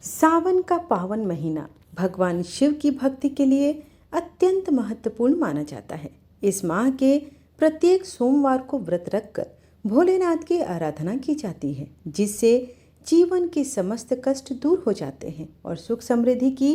सावन का पावन महीना भगवान शिव की भक्ति के लिए अत्यंत महत्वपूर्ण माना जाता है। इस माह के प्रत्येक सोमवार को व्रत रखकर भोलेनाथ की आराधना की जाती है, जिससे जीवन के समस्त कष्ट दूर हो जाते हैं और सुख समृद्धि की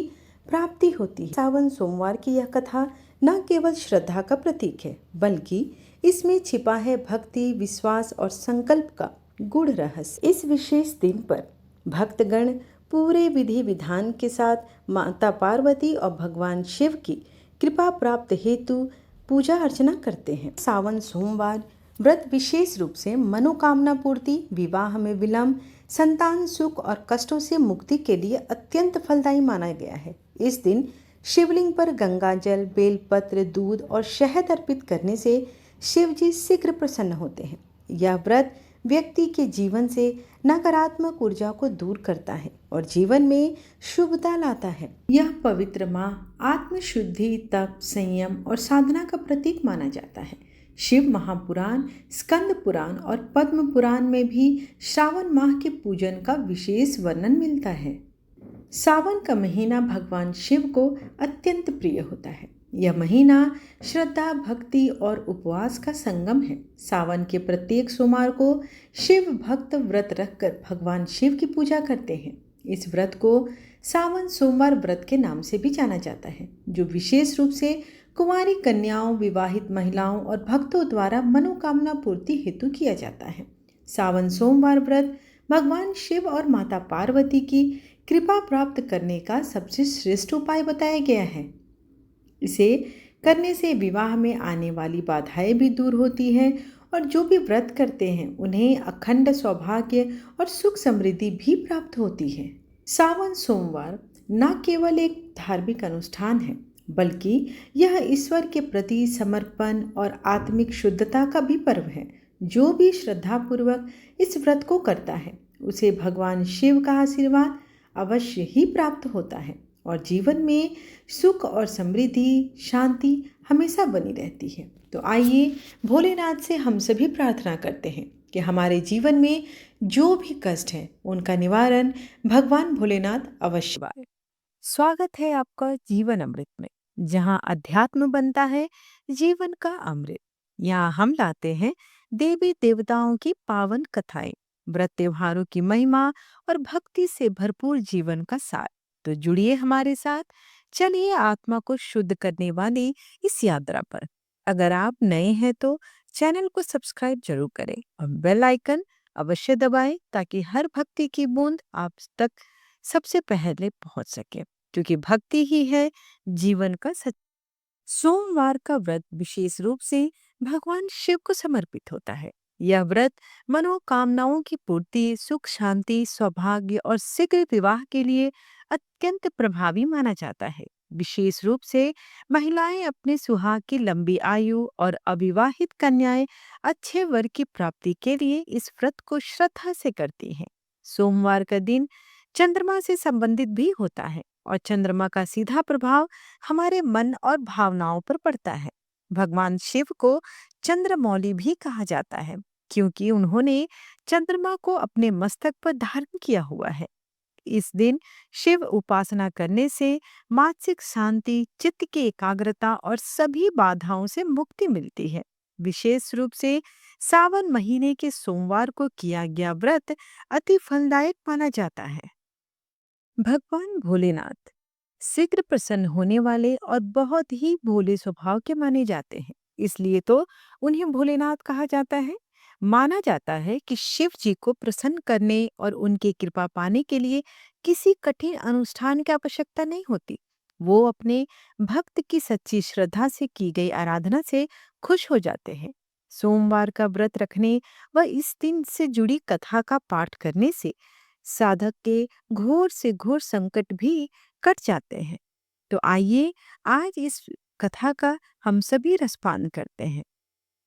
प्राप्ति होती है। सावन सोमवार की यह कथा न केवल श्रद्धा का प्रतीक है, बल्कि इसमें छिपा है भक्ति, विश्वास और संकल्प का गूढ़ रहस्य। इस विशेष दिन पर भक्तगण पूरे विधि विधान के साथ माता पार्वती और भगवान शिव की कृपा प्राप्त हेतु पूजा अर्चना करते हैं। सावन सोमवार व्रत विशेष रूप से मनोकामना पूर्ति, विवाह में विलंब, संतान सुख और कष्टों से मुक्ति के लिए अत्यंत फलदायी माना गया है। इस दिन शिवलिंग पर गंगा जल, बेलपत्र, दूध और शहद अर्पित करने से शिव जी शीघ्र प्रसन्न होते हैं। यह व्रत व्यक्ति के जीवन से नकारात्मक ऊर्जा को दूर करता है और जीवन में शुभता लाता है। यह पवित्र माह आत्मशुद्धि, तप, संयम और साधना का प्रतीक माना जाता है। शिव महापुराण, स्कंद पुराण और पद्म पुराण में भी श्रावण माह के पूजन का विशेष वर्णन मिलता है। सावन का महीना भगवान शिव को अत्यंत प्रिय होता है। यह महीना श्रद्धा, भक्ति और उपवास का संगम है। सावन के प्रत्येक सोमवार को शिव भक्त व्रत रखकर भगवान शिव की पूजा करते हैं। इस व्रत को सावन सोमवार व्रत के नाम से भी जाना जाता है, जो विशेष रूप से कुंवारी कन्याओं, विवाहित महिलाओं और भक्तों द्वारा मनोकामना पूर्ति हेतु किया जाता है। सावन सोमवार व्रत भगवान शिव और माता पार्वती की कृपा प्राप्त करने का सबसे श्रेष्ठ उपाय बताया गया है। इसे करने से विवाह में आने वाली बाधाएं भी दूर होती हैं और जो भी व्रत करते हैं उन्हें अखंड सौभाग्य और सुख समृद्धि भी प्राप्त होती है। सावन सोमवार न केवल एक धार्मिक अनुष्ठान है, बल्कि यह ईश्वर के प्रति समर्पण और आत्मिक शुद्धता का भी पर्व है। जो भी श्रद्धापूर्वक इस व्रत को करता है उसे भगवान शिव का आशीर्वाद अवश्य ही प्राप्त होता है और जीवन में सुख और समृद्धि, शांति हमेशा बनी रहती है। तो आइए भोलेनाथ से हम सभी प्रार्थना करते हैं कि हमारे जीवन में जो भी कष्ट है उनका निवारण भगवान भोलेनाथ अवश्य करें। स्वागत है आपका जीवन अमृत में, जहां अध्यात्म बनता है जीवन का अमृत। यहाँ हम लाते हैं देवी देवताओं की पावन कथाएं, व्रत त्योहारों की महिमा और भक्ति से भरपूर जीवन का सार। तो जुड़िए हमारे साथ, चलिए आत्मा को शुद्ध करने वाली इस यात्रा पर। अगर आप नए हैं तो चैनल को सब्सक्राइब जरूर करें और बेल आइकन अवश्य दबाएं, ताकि हर भक्ति की बूंद आप तक सबसे पहले पहुंच सके, क्योंकि भक्ति ही है जीवन का सच। सोमवार का व्रत विशेष रूप से भगवान शिव को समर्पित होता है। यह व्रत मनोकामनाओं की पूर्ति, सुख शांति, सौभाग्य और शीघ्र विवाह के लिए अत्यंत प्रभावी माना जाता है। विशेष रूप से महिलाएं अपने सुहाग की लंबी आयु और अविवाहित कन्याएं अच्छे वर की प्राप्ति के लिए इस व्रत को श्रद्धा से करती हैं। सोमवार का दिन चंद्रमा से संबंधित भी होता है और चंद्रमा का सीधा प्रभाव हमारे मन और भावनाओं पर पड़ता है। भगवान शिव को चंद्रमौली भी कहा जाता है, क्योंकि उन्होंने चंद्रमा को अपने मस्तक पर धारण किया हुआ है। इस दिन शिव उपासना करने से मानसिक शांति, चित्त की एकाग्रता और सभी बाधाओं से मुक्ति मिलती है। विशेष रूप से सावन महीने के सोमवार को किया गया व्रत अति फलदायक माना जाता है। भगवान भोलेनाथ शीघ्र प्रसन्न होने वाले और बहुत ही भोले स्वभाव के माने जाते हैं, इसलिए तो उन्हें भोलेनाथ कहा जाता है। माना जाता है कि शिव जी को प्रसन्न करने और उनकी कृपा पाने के लिए किसी कठिन अनुष्ठान की आवश्यकता नहीं होती। वो अपने भक्त की सच्ची श्रद्धा से की गई आराधना से खुश हो जाते हैं। सोमवार का व्रत रखने व इस दिन से जुड़ी कथा का पाठ करने से साधक के घोर से घोर संकट भी कट जाते हैं। तो आइए आज इस कथा का हम सभी रसपान करते हैं।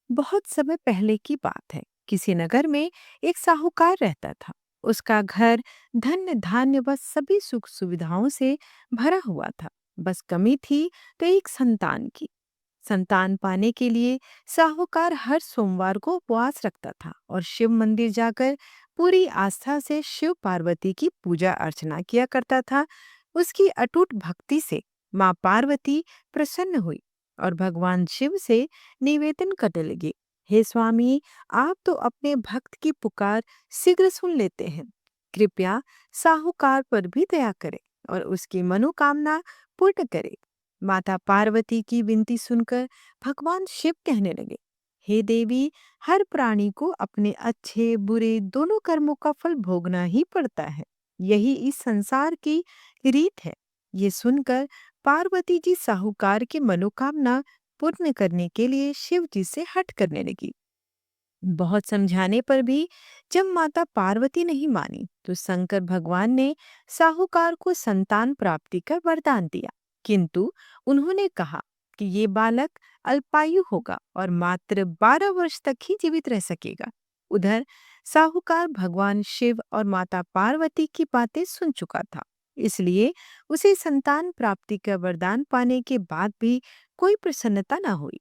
बहुत समय पहले की बात है। किसी नगर में एक साहूकार रहता था। उसका घर धन्य धान्य व सभी सुख सुविधाओं से भरा हुआ था। बस कमी थी तो एक संतान की। संतान पाने के लिए साहूकार हर सोमवार को उपवास रखता था और शिव मंदिर जाकर पूरी आस्था से शिव पार्वती की पूजा अर्चना किया करता था। उसकी अटूट भक्ति से माँ पार्वती प्रसन्न हुई और भगवान शिव से निवेदन करने लगी, हे स्वामी, आप तो अपने भक्त की पुकार शीघ्र सुन लेते हैं। कृपया साहूकार पर भी दया करें और उसकी मनोकामना पूर्ण करें। माता पार्वती की विनती सुनकर भगवान शिव कहने लगे, हे देवी, हर प्राणी को अपने अच्छे बुरे दोनों कर्मों का फल भोगना ही पड़ता है। यही इस संसार की रीत है। ये सुनकर पार्वती जी साहूकार की मनोकामना पूर्ण करने के लिए शिव जी से हठ करने लगी। बहुत समझाने पर भी जब माता पार्वती नहीं मानी तो शंकर भगवान ने साहूकार को संतान प्राप्ति का वरदान दिया, किंतु उन्होंने कहा कि ये बालक अल्पायु होगा और मात्र 12 वर्ष तक ही जीवित रह सकेगा। उधर साहूकार भगवान शिव और माता पार्वती की बातें सुन चुका था, इसलिए उसे संतान प्राप्ति का वरदान पाने के बाद भी कोई प्रसन्नता न हुई,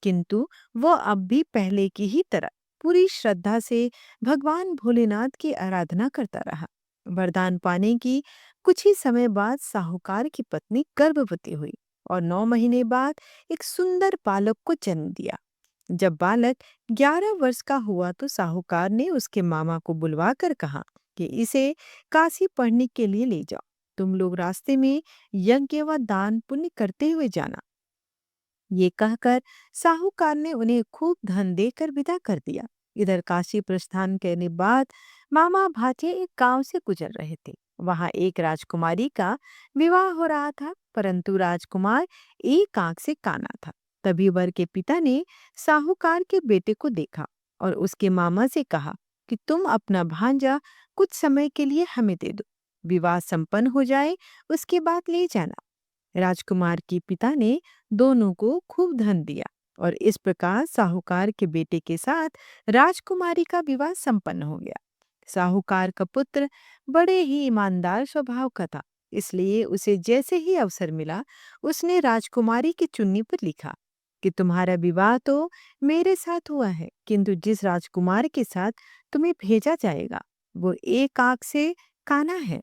किंतु वह अब भी पहले की ही तरह पूरी श्रद्धा से भगवान भोलेनाथ की आराधना करता रहा। वरदान पाने की कुछ ही समय बाद साहूकार की पत्नी गर्भवती हुई और 9 महीने बाद एक सुंदर बालक को जन्म दिया। जब बालक 11 वर्ष का हुआ तो साहूकार ने उसके मामा को बुलवा कर कहा कि इसे काशी पढ़ने के लिए ले जाओ। तुम लोग रास्ते में यज्ञ व दान पुण्य करते हुए जाना। ये कहकर साहूकार ने उन्हें खूब धन देकर विदा कर दिया। इधर काशी प्रस्थान करने बाद मामा भांजे एक गांव से गुजर रहे थे। वहां एक राजकुमारी का विवाह हो रहा था, परंतु राजकुमार एक आंख से काना था। तभी वर के पिता ने साहूकार के बेटे को देखा और उसके मामा से कहा कि तुम अपना भांजा कुछ समय के लिए हमें दे दो, विवाह संपन्न हो जाए उसके बाद ले जाना। राजकुमार के पिता ने दोनों को खूब धन दिया और इस प्रकार साहूकार के बेटे के साथ राजकुमारी का विवाह संपन्न हो गया। साहूकार का पुत्र बड़े ही ईमानदार स्वभाव का था, इसलिए उसे जैसे ही अवसर मिला उसने राजकुमारी की चुन्नी पर लिखा कि तुम्हारा विवाह तो मेरे साथ हुआ है, किंतु जिस राजकुमार के साथ तुम्हें भेजा जाएगा वो एक आंख से काना है।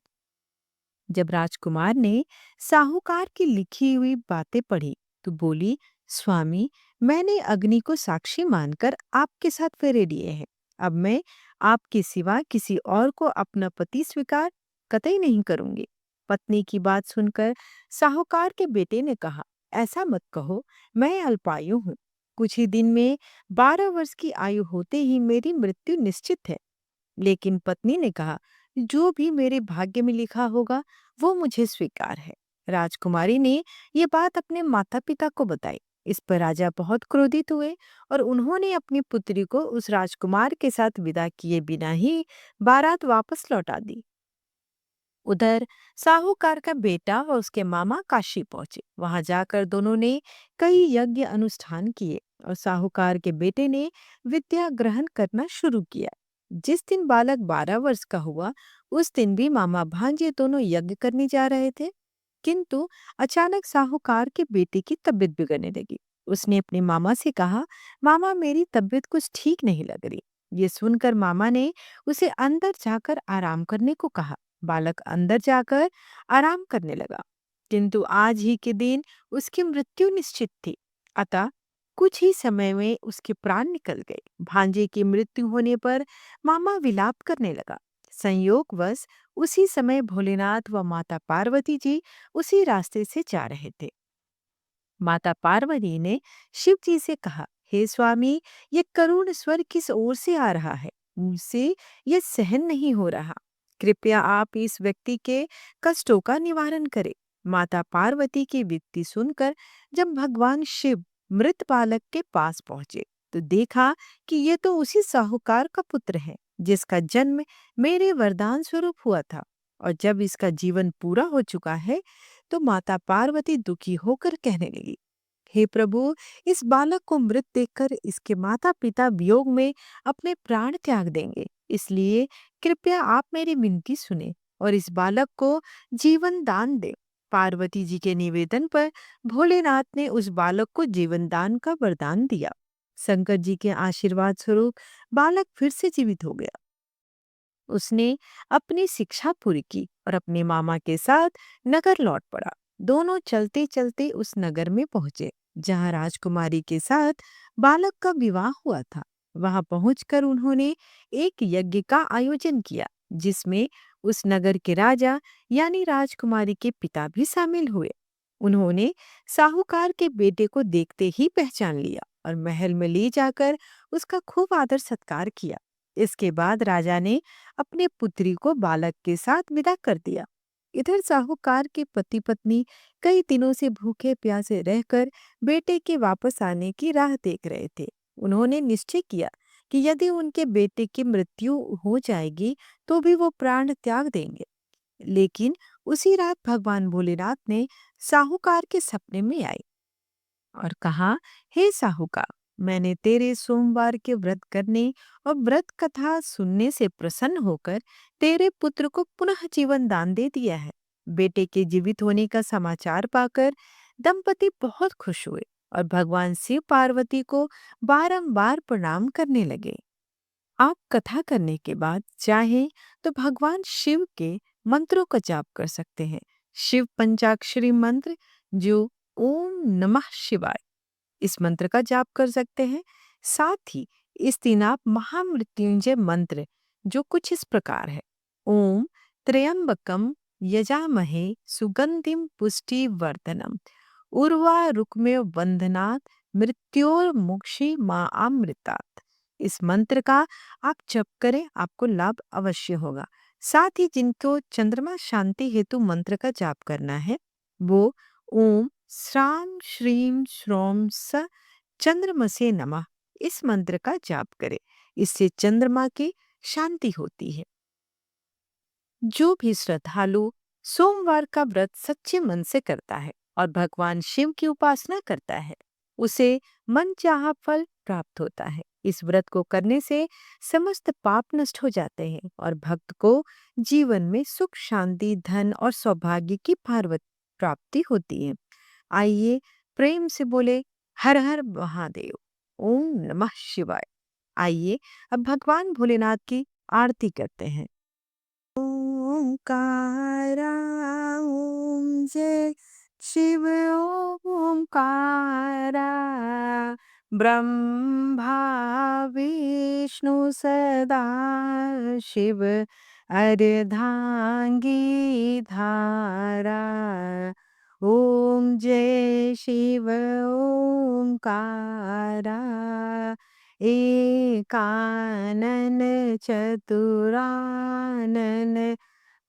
जब राजकुमार ने साहूकार की लिखी हुई बातें पढ़ी तो बोली, स्वामी, मैंने अग्नि को साक्षी मानकर आपके साथ फेरे लिए हैं। अब मैं आपके सिवा किसी और को अपना पति स्वीकार कतई नहीं करूंगी। पत्नी की बात सुनकर साहूकार के बेटे ने कहा, ऐसा मत कहो, मैं अल्पायु हूँ। कुछ ही दिन में 12 वर्ष की आयु होते ही मेरी मृत्यु निश्चित है। लेकिन पत्नी ने कहा, जो भी मेरे भाग्य में लिखा होगा वो मुझे स्वीकार है। राजकुमारी ने ये बात अपने माता पिता को बताई। इस पर राजा बहुत क्रोधित हुए और उन्होंने अपनी पुत्री को उस राजकुमार के साथ विदा किए बिना ही बारात वापस लौटा दी। उधर साहूकार का बेटा और उसके मामा काशी पहुंचे। वहां जाकर दोनों ने कई यज्ञ अनुष्ठान किए और साहूकार के बेटे ने विद्या ग्रहण करना शुरू किया। जिस दिन बालक 12 वर्ष का हुआ उस दिन भी मामा भांजे दोनों यज्ञ करने जा रहे थे, किंतु अचानक साहूकार के बेटे की तबीयत बिगड़ने लगी। उसने अपने मामा से कहा, मामा, मेरी तबीयत कुछ ठीक नहीं लग रही। ये सुनकर मामा ने उसे अंदर जाकर आराम करने को कहा। बालक अंदर जाकर आराम करने लगा, किंतु आज ही के दिन उसकी मृत्यु निश्चित थी। अतः कुछ ही समय में उसके प्राण निकल गए। भांजे की मृत्यु होने पर मामा विलाप करने लगा। संयोगवश उसी समय भोलेनाथ व माता पार्वती जी उसी रास्ते से जा रहे थे। माता पार्वती ने शिव जी से कहा, हे स्वामी, ये करुण स्वर किस ओर से आ रहा है? मुझसे ये सहन नहीं हो रहा। कृपया आप इस व्यक्ति के कष्टों का निवारण करें। माता पार्वती की विनती सुनकर जब भगवान शिव मृत बालक के पास पहुंचे तो देखा कि ये तो उसी साहूकार का पुत्र है जिसका जन्म मेरे वरदान स्वरूप हुआ था, और जब इसका जीवन पूरा हो चुका है तो माता पार्वती दुखी होकर कहने लगी, हे प्रभु, इस बालक को मृत देखकर इसके माता पिता वियोग में अपने प्राण त्याग देंगे, इसलिए कृपया आप मेरी विनती सुने और इस बालक को जीवन दान दें। पार्वती जी के निवेदन पर भोलेनाथ ने उस बालक को जीवन दान का वरदान दिया। शंकर जी के आशीर्वाद स्वरूप बालक फिर से जीवित हो गया। उसने अपनी शिक्षा पूरी की और अपने मामा के साथ नगर लौट पड़ा। दोनों चलते चलते उस नगर में पहुंचे जहां राजकुमारी के साथ बालक का विवाह हुआ था। वहां पहुंचकर उन्होंने एक यज्ञ का आयोजन किया जिसमें उस नगर के राजा यानी राजकुमारी के पिता भी शामिल हुए। उन्होंने साहूकार के बेटे को देखते ही पहचान लिया और महल में ले जाकर उसका खूब आदर सत्कार किया। इसके बाद राजा ने अपने पुत्री को बालक के साथ विदा कर दिया। इधर साहूकार के पति पत्नी कई दिनों से भूखे प्यासे रहकर बेटे के वापस आने की राह देख रहे थे। उन्होंने निश्चय किया कि यदि उनके बेटे की मृत्यु हो जाएगी तो भी वो प्राण त्याग देंगे। लेकिन उसी रात भगवान भोलेनाथ ने साहूकार के सपने में आए और कहा, हे साहूकार, मैंने तेरे सोमवार के व्रत करने और व्रत कथा सुनने से प्रसन्न होकर तेरे पुत्र को पुनः जीवन दान दे दिया है। बेटे के जीवित होने का समाचार पाकर दंपति बहुत खुश हुए और भगवान शिव पार्वती को बारंबार प्रणाम करने लगे। आप कथा करने के बाद चाहें तो भगवान शिव के मंत्रों का जाप कर सकते हैं। शिव पंचाक्षरी मंत्र जो ओम नमः शिवाय, इस मंत्र का जाप कर सकते हैं। साथ ही इस दिन आप महामृत्युंजय मंत्र जो कुछ इस प्रकार है, ओम त्र्यंबकम यजामहे सुगंधिम पुष्टि वर्धनम उर्वा रुक्मेव बंधनात् मृत्योर्मुक्षी मां अमृतात्, इस मंत्र का आप जप करें, आपको लाभ अवश्य होगा। साथ ही जिनको चंद्रमा शांति हेतु मंत्र का जाप करना है वो ओम श्राम श्रीम श्रोम स चंद्रमसे नमः, इस मंत्र का जाप करें। इससे चंद्रमा की शांति होती है। जो भी श्रद्धालु सोमवार का व्रत सच्चे मन से करता है और भगवान शिव की उपासना करता है उसे मनचाहा फल प्राप्त होता है। इस व्रत को करने से समस्त पाप नष्ट हो जाते हैं और भक्त को जीवन में सुख शांति धन और सौभाग्य की प्राप्ति होती है। आइए प्रेम से बोले हर हर महादेव, ओम नमः शिवाय। आइए अब भगवान भोलेनाथ की आरती करते हैं। ओंकारा ओम जय शिव ओंकारा, ब्रह्मा विष्णु सदा शिव अर्धांगी धारा। ओम जय शिव ओंकारा, एकानन चतुरानन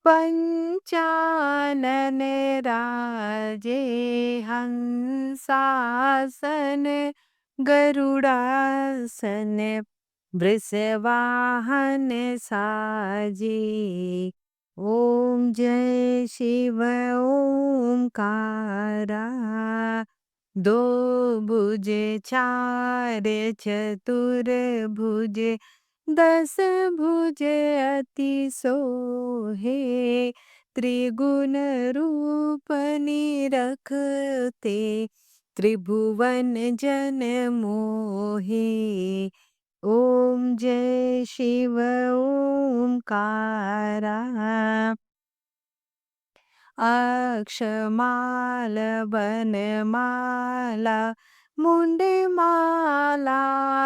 पंचानन राजे, हंसासन गरुड़ासन वृषवाहन साजे। ओम जय शिव ओंकारा, दो भुजे चार चतुर भुजे, दस भुजे अति सोहे, त्रिगुण रूप निरखते त्रिभुवन जन मोहे। ओम जय शिव ओंकारा, अक्षमाल बनमाला मुंडमाला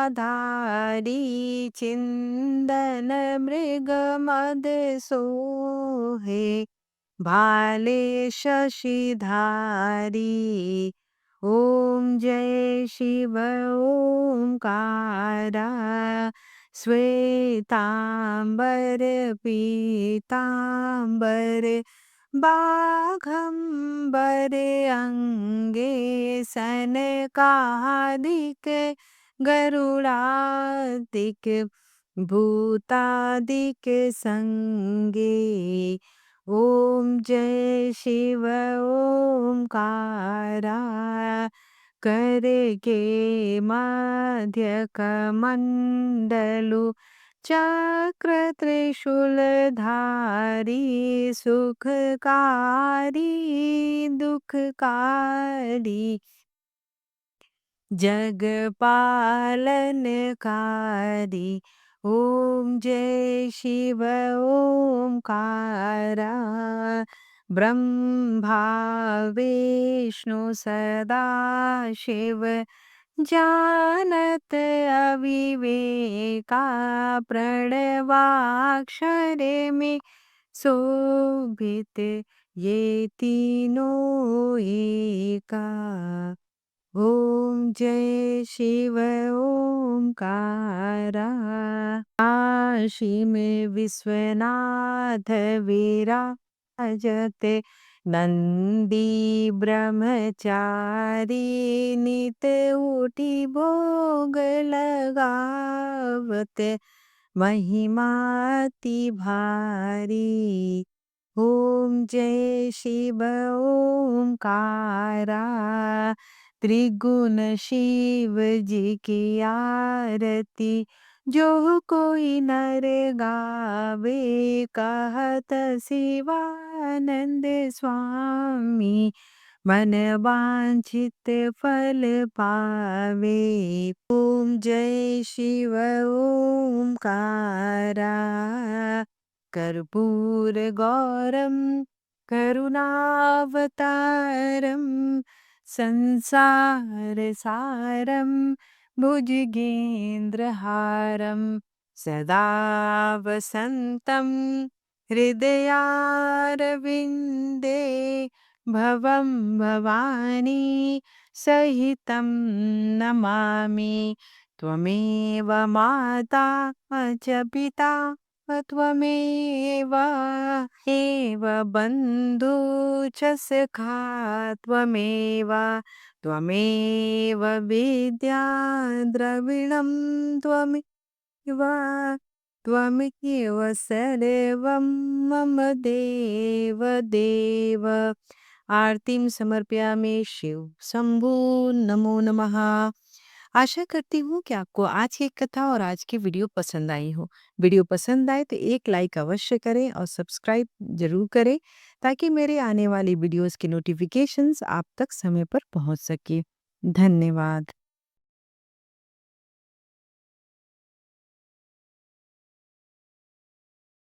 धारी, चिंदन मृग मद सोहे, भाले शशिधारी। ओम जय शिव ओंकारा, श्वेतांबर पीतांबर बाघंबर अंगे, सनकादिक गरुड़ादिक भूतादिक संगे। ओम जय शिव ओंकारा, कर के मध्य कमंडलु चक्र त्रिशूल धारी, सुखकारी दुखकारी जग पालनकारी। ॐ जय शिव ओंकारा ब्रह्मा विष्णु सदा शिव जानत अविवेका प्रणवाक्षरे में शोभित ये तीनों एका। ओम जय शिव ओंकारा। काशी में विश्वनाथ विराजते नंदी ब्रह्मचारी नित उठी भोग लगावते महिमाति भारी। ओम जय शिव ओंकारा। त्रिगुण शिव जी की आरती जो कोई नर गावे कहत शिवानंद स्वामी मन वांछित फल पावे। ओम जय शिव ओंकारा। कर्पूर गौरम करुणावतारम संसार सारम भुजगेन्द्रहारं सदा वसन्तं हृदयारविन्दे भवं भवानी सहितं नमामि। त्वमेव माता च पिता त्वमेव एव बन्धु च सखा त्वमेव त्वमेव विद्या द्रविणं त्वमेव त्वमेव सर्वं मम देव देव। आरतीम समर्पयामि शिव शंभू नमो नमः। आशा करती हूँ कि आपको आज की कथा और आज की वीडियो पसंद आई हो। वीडियो पसंद आए तो एक लाइक अवश्य करें और सब्सक्राइब जरूर करें ताकि मेरे आने वाली वीडियोस की नोटिफिकेशंस आप तक समय पर पहुंच सके। धन्यवाद।